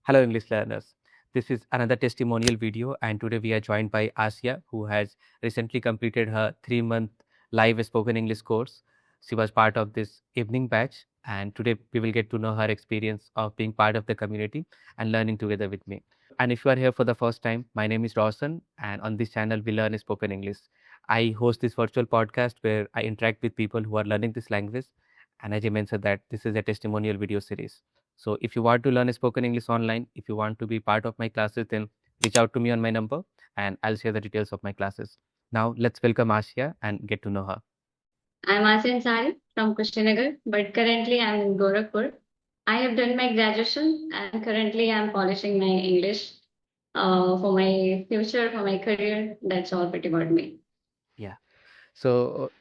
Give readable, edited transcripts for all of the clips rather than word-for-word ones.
Hello, English learners. This is another testimonial video, and today we are joined by Ashiya, who has recently completed her 3-month live spoken English course. She was part of this evening batch, and today we will get to know her experience of being part of the community and learning together with me. And if you are here for the first time, my name is Rawson, and on this channel we learn spoken English. I host this virtual podcast where I interact with people who are learning this language, and as I mentioned that this is a testimonial video series. So if you want to learn spoken English online, if you want to be part of my classes, then reach out to me on my number and I'll share the details of my classes. Now let's welcome Ashiya and get to know her. I'm Ashiya Sari from Kushinagar, but currently I'm in Gorakhpur. I have done my graduation and currently I'm polishing my English for my future, for my career. That's all pretty about me. Yeah. So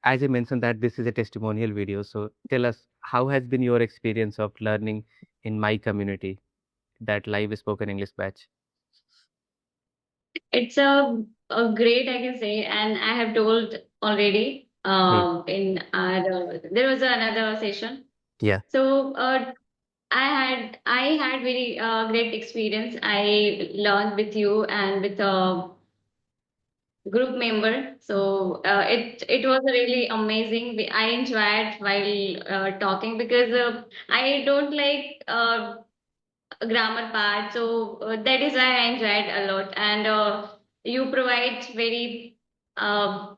as I mentioned that this is a testimonial video. So tell us how has been your experience of learning in my community, that live spoken English batch? It's a great, I can say, and I have told already Hmm. in our, there was another session. Yeah. So I had very great experience. I learned with you and with group member. So it was really amazing. I enjoyed while talking because I don't like grammar part. So that is why I enjoyed a lot. And you provide very uh,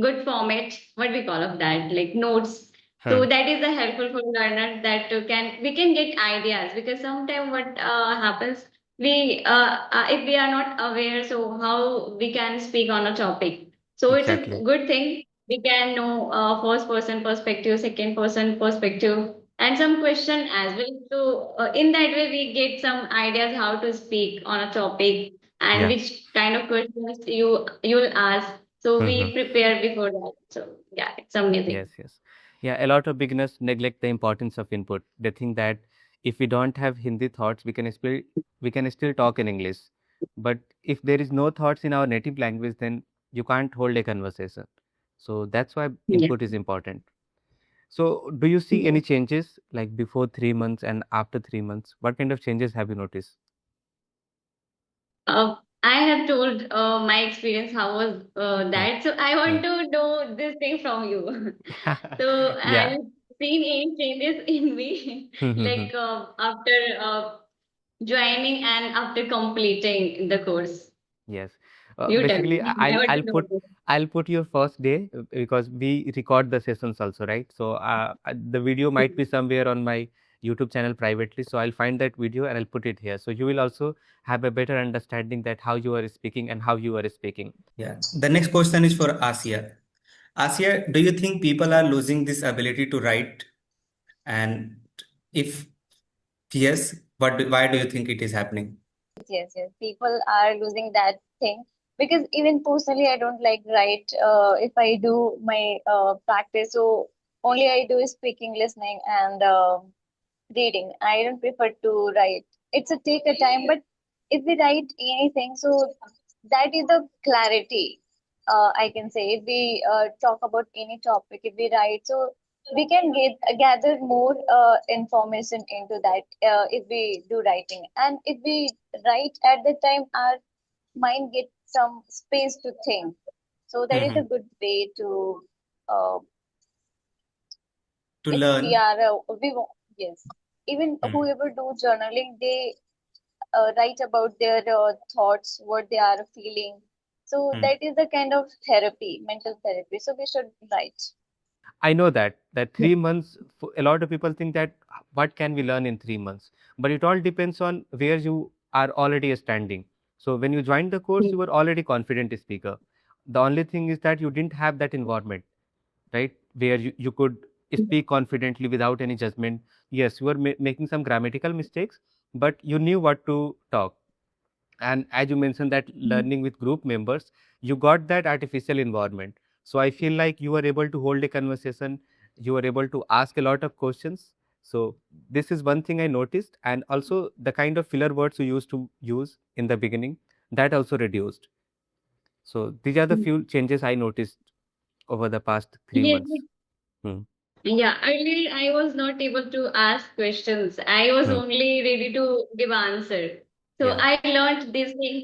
good format. What we call of that, like notes. So Hmm. that is the helpful for learner that we can get ideas because sometimes what happens if we are not aware, so how we can speak on a topic. So it's a Exactly. good thing we can know first person perspective, second person perspective, and some question as well. So in that way, we get some ideas how to speak on a topic and Yeah. which kind of questions you'll ask. So Hmm. we prepare before that. So yeah, it's amazing. Yes, yes. Yeah, a lot of beginners neglect the importance of input. They think that if we don't have Hindi thoughts, we can still talk in English. But if there is no thoughts in our native language, then you can't hold a conversation. So that's why Yeah. input is important. So do you see Yeah. any changes like before 3 months and after 3 months? What kind of changes have you noticed? I have told my experience how was Hmm. that. So I Hmm. want to know this thing from you. So Yeah. I've seen any changes in me, Hmm, hmm, hmm. like after joining and after completing the course. Yes. You tell Basically, me. I want to know this. I'll put your first day because we record the sessions also, right? So the video might be somewhere on my YouTube channel privately. So I'll find that video and I'll put it here. So you will also have a better understanding that how you are speaking and how you are speaking. Yeah. The next question is for Asia. Asia, do you think people are losing this ability to write? And if yes, why do you think it is happening? Yes. People are losing that thing because even personally, I don't like write. If I do my practice, so only I do is speaking, listening, and reading. I don't prefer to write. It's a take a time, but if we write anything, so that is the clarity. I can say if we talk about any topic, if we write, so we can gather more information into that if we do writing, and if we write at the time, our mind gets some space to think. So that is Hmm. a good way to uh, To if we learn. are yes, even Hmm. whoever do journaling, they write about their thoughts, what they are feeling. So Hmm. that is the kind of therapy, mental therapy. So we should write. I know that 3 months, a lot of people think that what can we learn in 3 months? But it all depends on where you are already standing. So when you joined the course, you were already confident speaker. The only thing is that you didn't have that environment, right? Where you could speak confidently without any judgment. Yes, you were making some grammatical mistakes, but you knew what to talk. And as you mentioned that learning with group members, you got that artificial environment. So I feel like you were able to hold a conversation, you were able to ask a lot of questions. So this is one thing I noticed, and also the kind of filler words you used to use in the beginning, that also reduced. So these are the few changes I noticed over the past three Yes, months. Hmm. Yeah, earlier I was not able to ask questions. I was Hmm. only ready to give answer. So Yeah. I learned this thing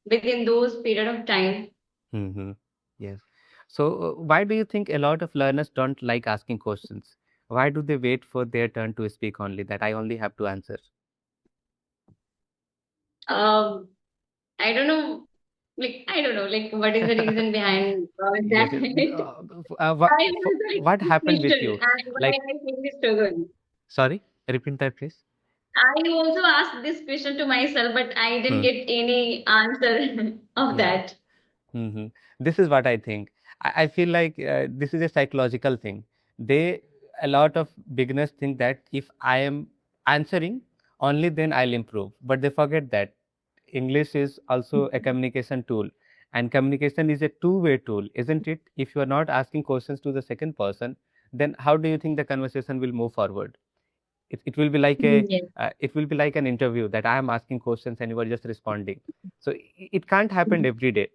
within those period of time. Mm-hmm. Yes. So, why do you think a lot of learners don't like asking questions? Why do they wait for their turn to speak only, that I only have to answer? Um, I don't know, I don't know, what is the reason behind Yes. that? What, I was what like happened with question you? and why Like, I feel this struggle. sorry, repeat that, please. I also asked this question to myself, but I didn't Hmm. get any answer of Yeah. that. Hmm. This is what I think. I feel like this is a psychological thing. They, a lot of beginners think that if I am answering, only then I'll improve. But they forget that English is also a communication tool, and communication is a two-way tool, isn't it? If you are not asking questions to the second person, then how do you think the conversation will move forward? It will be like a Yes. it will be like an interview that I am asking questions and you are just responding. So it can't happen every day.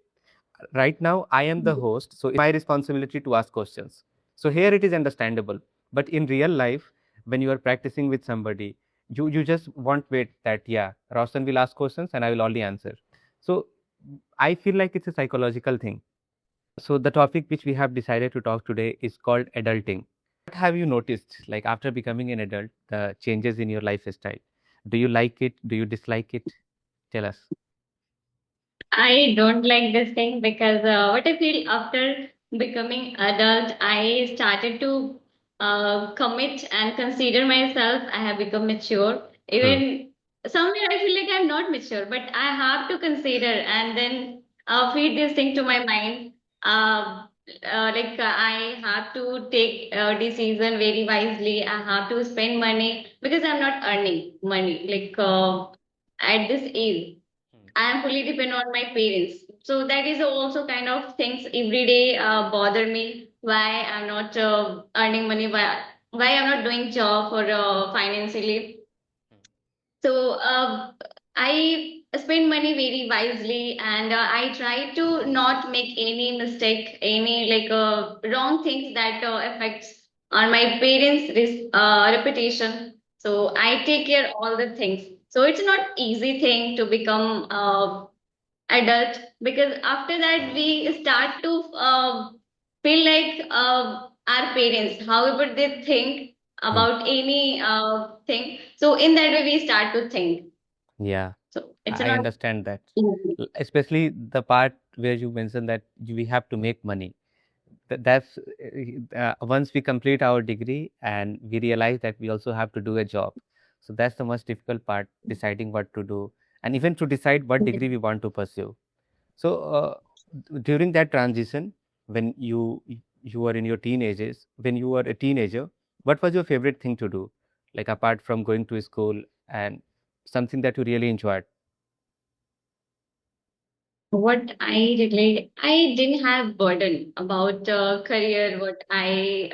Right now I am the host, so it's my responsibility to ask questions. So here it is understandable, but in real life, when you are practicing with somebody, you just won't wait that, yeah, Roshan will ask questions and I will only answer. So I feel like it's a psychological thing. So the topic which we have decided to talk today is called adulting. What have you noticed, like after becoming an adult, the changes in your lifestyle? Do you like it? Do you dislike it? Tell us. I don't like this thing because what I feel after becoming adult, I started to commit and consider myself. I have become mature. Hmm. Even somewhere I feel like I'm not mature, but I have to consider and then feed this thing to my mind. Uh, I have to take a decision very wisely. I have to spend money because I'm not earning money. At this age. I am fully dependent on my parents. So that is also kind of things every day bother me. Why I'm not earning money? Why I'm not doing job for financially? So I spend money very wisely, and I try to not make any mistake, any wrong things that affects on my parents' reputation. So I take care all the things. So it's not easy thing to become adult because after that we start to feel like our parents however they think Hmm. about any thing, so in that way we start to think, Yeah. so it's I not understand that. easy. Especially the part where you mentioned that we have to make money. That's once we complete our degree and we realize that we also have to do a job. So that's the most difficult part, deciding what to do and even to decide what degree we want to pursue. So during that transition, when you were in your teenagers, when you were a teenager, what was your favorite thing to do? Like apart from going to school and something that you really enjoyed. What I really, I didn't have burden about career, what I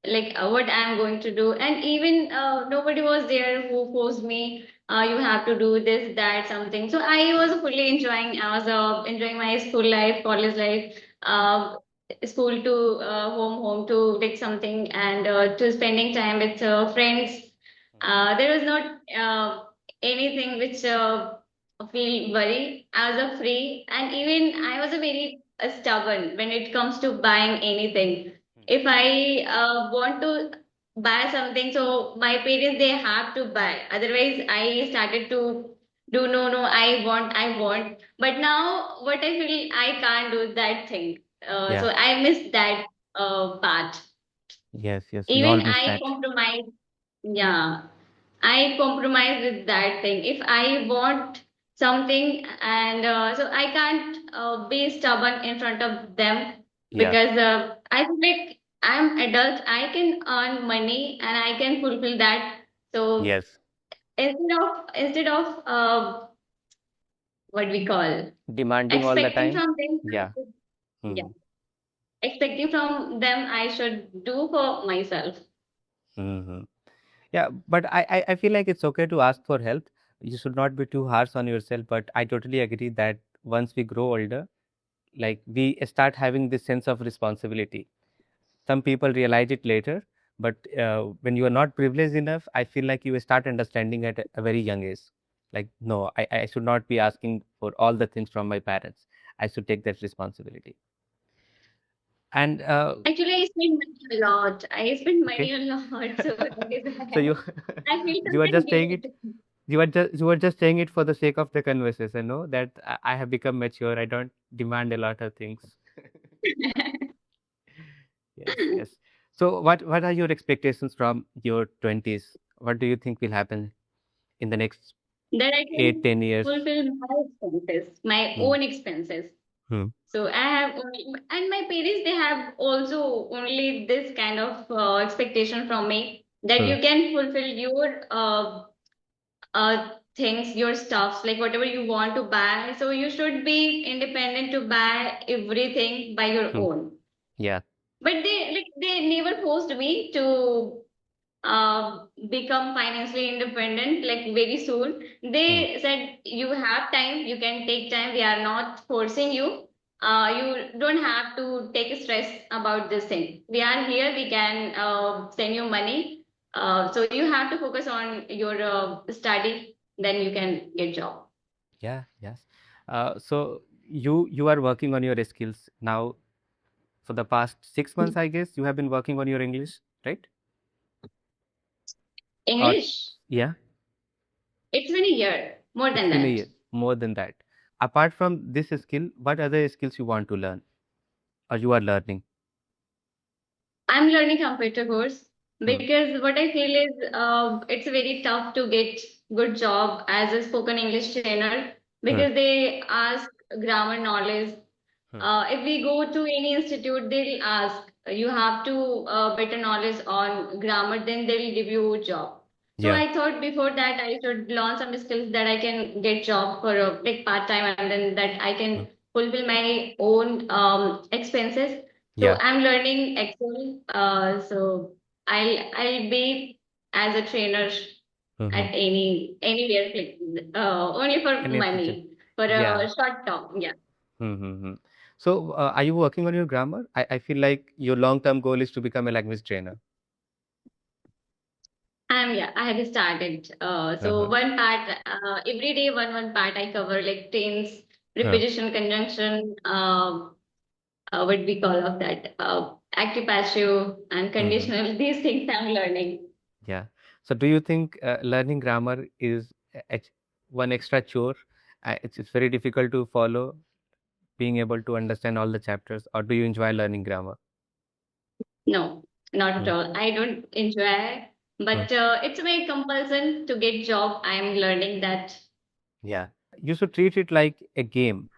what I'm going to do, and even nobody was there who forced me. You have to do this, that, something. So I was fully enjoying. I was enjoying my school life, college life, school to home to take something, and to spending time with friends. There was not anything which feel worry. I was a free, and even I was a very stubborn when it comes to buying anything. If I want to buy something, so my parents they have to buy. Otherwise, I started to do no, I want. But now, what I feel, I can't do that thing. Yeah. So I miss that part. Yes, yes, we all Even miss I that. compromise. Yeah. I compromise with that thing. If I want something, and so I can't be stubborn in front of them Yeah. because I feel like I'm adult. I can earn money and I can fulfill that. So Yes. instead of what we call Demanding all the expecting time. from them, Yeah. yeah, Hmm. expecting from them, I should do for myself. Hmm. Yeah, but I feel like it's okay to ask for help. You should not be too harsh on yourself. But I totally agree that once we grow older, like we start having this sense of responsibility. Some people realize it later, but when you are not privileged enough, I feel like you start understanding at a very young age. Like, no, I should not be asking for all the things from my parents. I should take that responsibility. And Actually, I spend money a lot. I spend money okay, a lot, so that is so why I feel you are something just saying it. guilt. You are just saying it for the sake of the conversation. No, that I have become mature. I don't demand a lot of things. Yes, yes. So, what are your expectations from your 20s? What do you think will happen in the next That I eight, can 10 years? fulfill my expenses, my Hmm. own expenses. Hmm. So I have only, and my parents, they have also only this kind of expectation from me that Hmm. you can fulfill your things, your stuffs, like whatever you want to buy. So you should be independent to buy everything by your Hmm. own. Yeah. But they never forced me to become financially independent like very soon. Hmm. They said you have time, you can take time. We are not forcing you. You don't have to take stress about this thing. We are here. We can send you money. So you have to focus on your study. Then you can get job. Yeah. Yes. So you are working on your skills now for the past 6 months, I guess. You have been working on your English, right? Or English. yeah, It's been a year, more it's than been a that. year, more than that. Apart from this skill, what other skills you want to learn or you are learning? I'm learning computer course Hmm. because what I feel is it's very tough to get good job as a spoken English trainer Hmm. because they ask grammar knowledge. Hmm. If we go to any institute, they'll ask you have to better knowledge on grammar, then they'll give you a job. So Yeah. I thought before that I should learn some skills that I can get job for a like part time and then that I Hmm. can fulfill my own expenses. So Yeah. I'm learning Excel. So I'll be as a trainer Hmm. at anywhere, like, only for An institute. money for Yeah. a short term. Yeah. Mm-hmm. So, are you working on your grammar? I feel like your long-term goal is to become a language trainer. Yeah, I have started. So Uh-huh. one part, every day one part I cover like tense, Huh. preposition, conjunction, what we call of that, active, passive, and Mm-hmm. conditional. These things I'm learning. Yeah. So, do you think learning grammar is one extra chore? It's very difficult to follow, being able to understand all the chapters, or do you enjoy learning grammar? No, not at Hmm. all. I don't enjoy, Hmm. but it's my compulsion to get job. I'm learning that. Yeah. You should treat it like a game.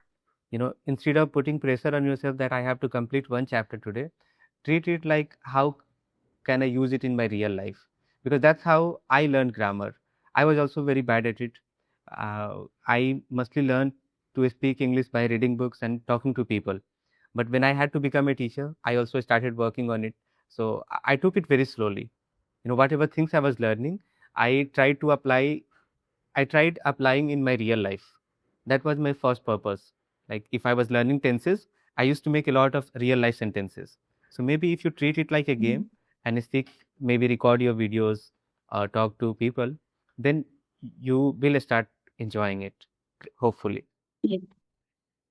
Instead of putting pressure on yourself that I have to complete one chapter today, treat it like how can I use it in my real life? Because that's how I learned grammar. I was also very bad at it. I mostly learned to speak English by reading books and talking to people. But when I had to become a teacher, I also started working on it. So I took it very slowly. Whatever things I was learning, I tried to apply I tried applying in my real life. That was my first purpose. Like if I was learning tenses, I used to make a lot of real life sentences. So maybe if you treat it like a game and speak, maybe record your videos or talk to people, then you will start enjoying it, hopefully.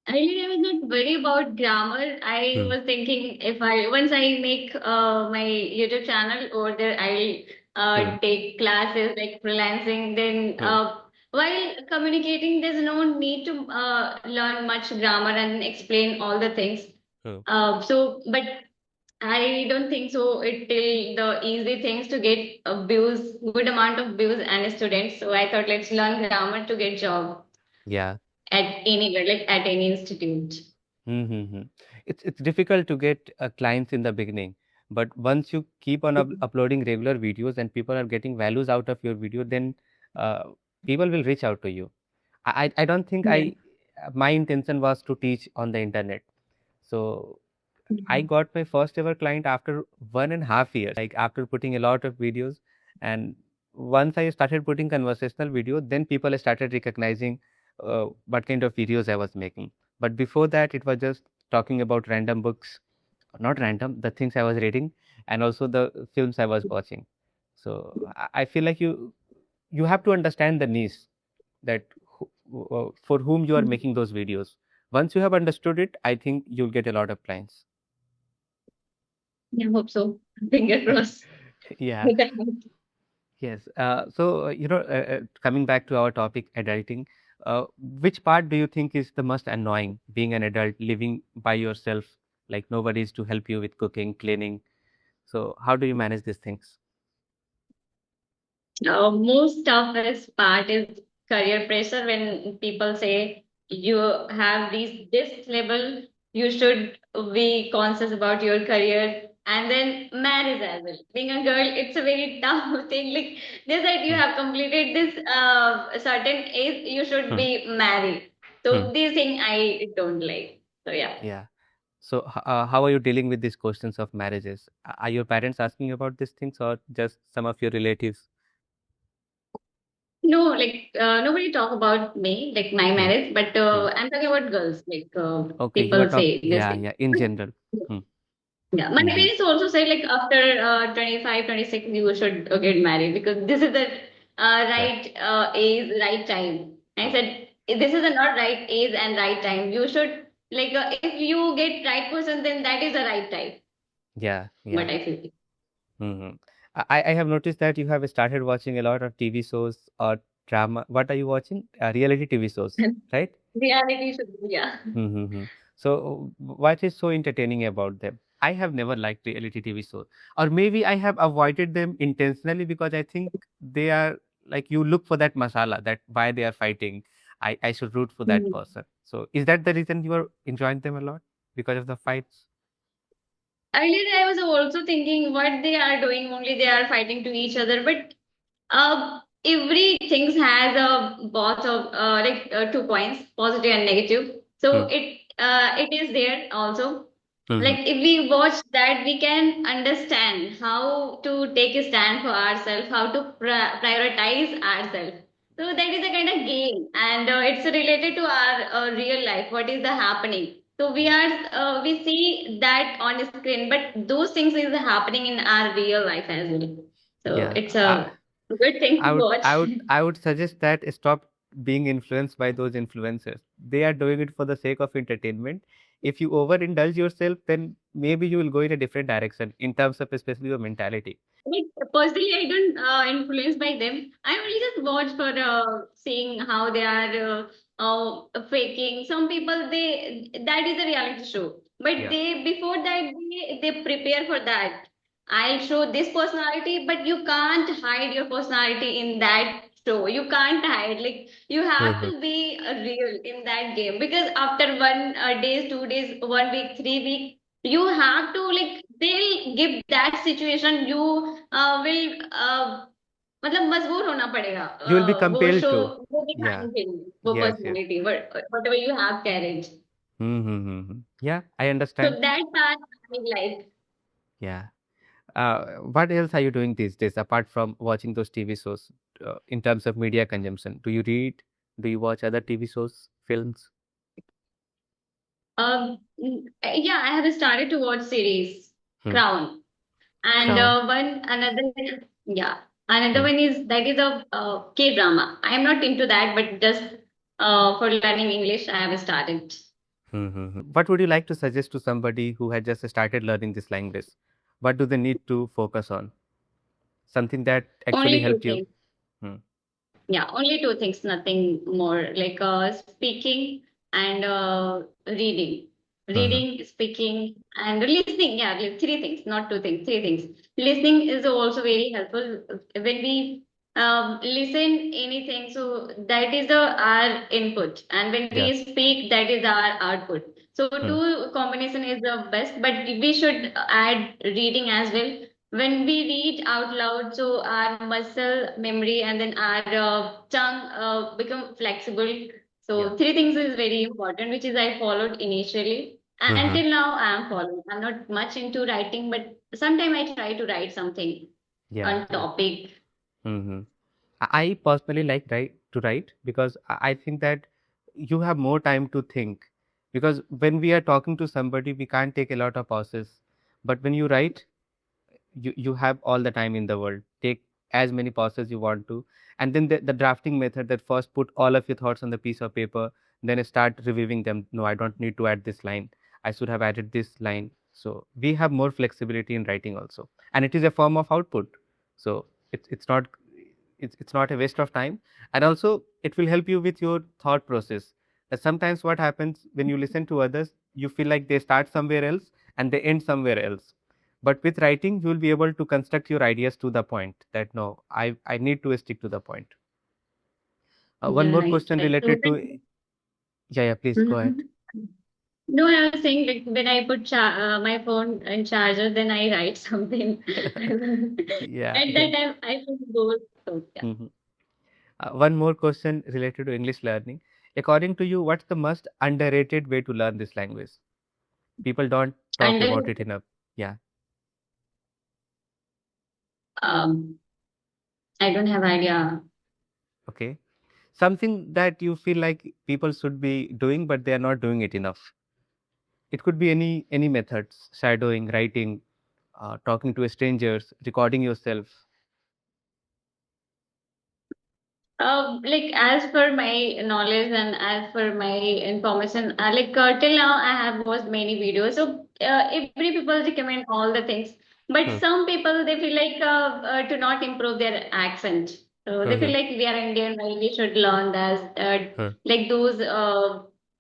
Earlier, I was not worried about grammar. I Hmm. was thinking if I once I make my YouTube channel over there, I'll Hmm. take classes like freelancing. Then Hmm. while communicating, there's no need to learn much grammar and explain all the things. Hmm. But I don't think so. It till the easy things to get views, good amount of views and students. So I thought let's learn grammar to get job Yeah. at anywhere, like at any institute. Mm-hmm. It's difficult to get clients in the beginning, but once you keep on uploading regular videos and people are getting values out of your video, then uh, people will reach out to you. I don't think Yeah. my intention was to teach on the internet. So I Mhm. got my first ever client after 1.5 years, like after putting a lot of videos. And once I started putting conversational video, then people started recognizing what kind of videos I was making. But before that, it was just talking about random books, not random, the things I was reading and also the films I was watching. So I feel like you have to understand the niche that for whom you are making those videos. Once you have understood it, I think you'll get a lot of clients. I hope so. Finger crossed. Yeah. Yes. Coming back to our topic, adulting, which part do you think is the most annoying being an adult, living by yourself, like nobody is to help you with cooking, cleaning? So, how do you manage these things? Most toughest part is career pressure when people say you have this level, you should be conscious about your career, and then marriage as well. Being a girl, it's a very tough thing. Like they said, you Hmm. have completed this certain age, you should Hmm. be married. Hmm. So this thing I don't like. So yeah. Yeah. So, how are you dealing with these questions of marriages? Are your parents asking about these things or just some of your relatives? No, like nobody talk about me, like my Hmm. marriage, but Hmm. I'm talking about girls. Like Okay, you are people talking. say this Yeah, thing. yeah, in general. Hmm. Yeah, my Hmm. parents also say like after 25, 26, you should get married because this is the Yeah. right age, right time. I said this is the not right age and right time. You should like if you get right person, then that is the right time. Yeah. But Yeah. I feel Hmm. I have noticed that you have started watching a lot of TV shows or drama. What are you watching? Reality TV shows, right? reality should be yeah. Mm-hmm. So, what is so entertaining about them? I have never liked reality TV shows, or maybe I have avoided them intentionally because I think they are like you look for that masala, that why they are fighting. I should root for that person. So, is that the reason you are enjoying them a lot because of the fights? Earlier, I was also thinking what they are doing, only they are fighting to each other. But everything has a both of 2 points, positive and negative. So Hmm. it is there also. Mm-hmm. Like if we watch that, we can understand how to take a stand for ourselves, how to prioritize ourselves. So that is a kind of game, and it's related to our real life. What is the happening? So we see that on the screen, but those things is happening in our real life as well. So Yeah. it's a good thing to watch. I would suggest that stop being influenced by those influencers. They are doing it for the sake of entertainment. If you overindulge yourself, then maybe you will go in a different direction in terms of especially your mentality. Like personally, I don't influenced by them. I only just watch for seeing how they are faking. Some people they that is a reality show, but Yeah. they before that they prepare for that. I'll show this personality, but you can't hide your personality in that show. You can't hide. Like you have Mm-hmm. to be real in that game because after 1 days, 2 days, 1 week, 3 week, you have to like they'll give that situation you will मतलब मजबूर होना पड़ेगा You will be वो compelled show to. वो Yeah. दिखाने के लिए वो Yes, yes. Personality whatever you have carried Mm-hmm. Yeah, I so understand. that part I like. Yeah. What else are you doing these days apart from watching those TV shows in terms of media consumption? Do you read? Do you watch other TV shows, films? Yeah, I have started to watch series Hmm. Crown and Crown. one another yeah another Hmm. one is that is a K drama. I am not into that, but just for learning English, I have started. What would you like to suggest to somebody who had just started learning this language? What do they need to focus on? Something that actually Only two helped you. things. Hmm. Yeah, only two things, nothing more. Like speaking and reading. Hmm. Reading, speaking, and listening. Yeah, like three things, not two things, three things. Listening is also very helpful when we listen anything. So that is the our input, and when Yeah. we speak, that is our output. So Hmm. two combination is the best, but we should add reading as well when we read out loud, so our muscle memory and then our tongue become flexible. Yeah. So three things is very important, which is I followed initially. And Hmm. until now, I am following. I'm not much into writing, but sometimes I try to write something Yeah. on Yeah. topic. Hmm. I personally like to write because I think that you have more time to think. Because when we are talking to somebody, we can't take a lot of pauses. But when you write, you have all the time in the world. Take as many pauses you want to, and then the drafting method, that first put all of your thoughts on the piece of paper, then start reviewing them. No, I don't need to add this line, I should have added this line. So we have more flexibility in writing also, and it is a form of output. So it's not a waste of time, and also it will help you with your thought process. That sometimes what happens when you listen to others, you feel like they start somewhere else and they end somewhere else. But with writing, you will be able to construct your ideas to the point, that no, I need to stick to the point. One Yeah, more right, question right. So related to, yeah, please go ahead. no, I was saying like when I put my phone in charger, then I write something. Yeah. At that time, I feel bored. So yeah. Mhm. One more question related to English learning. According to you, what's the most underrated way to learn this language? People don't talk And then about it enough. Yeah. um, I don't have idea. Okay. Something that you feel like people should be doing, but they are not doing it enough. It could be any methods: shadowing, writing, talking to strangers, recording yourself. Like as per my knowledge and as per my information, till now I have watched many videos. So every people recommend all the things, but Hmm. some people they feel like to not improve their accent. So Hmm. they feel Hmm. like we are Indian, why we should learn that Hmm. like those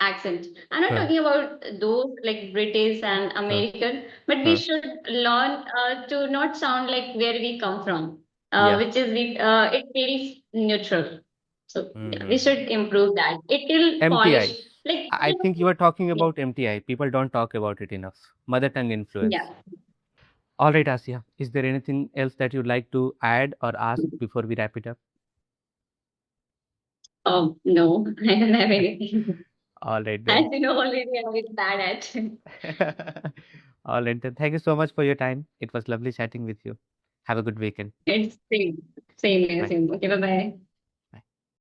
accent. I'm not Hmm. talking about those like British and Hmm. American, but we Hmm. should learn to not sound like where we come from, Yeah. which is it feels neutral. So yeah, we Hmm. should improve that. It will polish. MTI. Like I think you are talking yeah, about MTI. People don't talk about it enough. Mother tongue influence. yeah. All right, Asya. Is there anything else that you'd like to add or ask before we wrap it up? Oh no, I don't have anything. All right As then. you know already, I'm very bad at. All right then. Thank you so much for your time. It was lovely chatting with you. Have a good weekend. It's same, same, Bye. same. Okay, bye bye.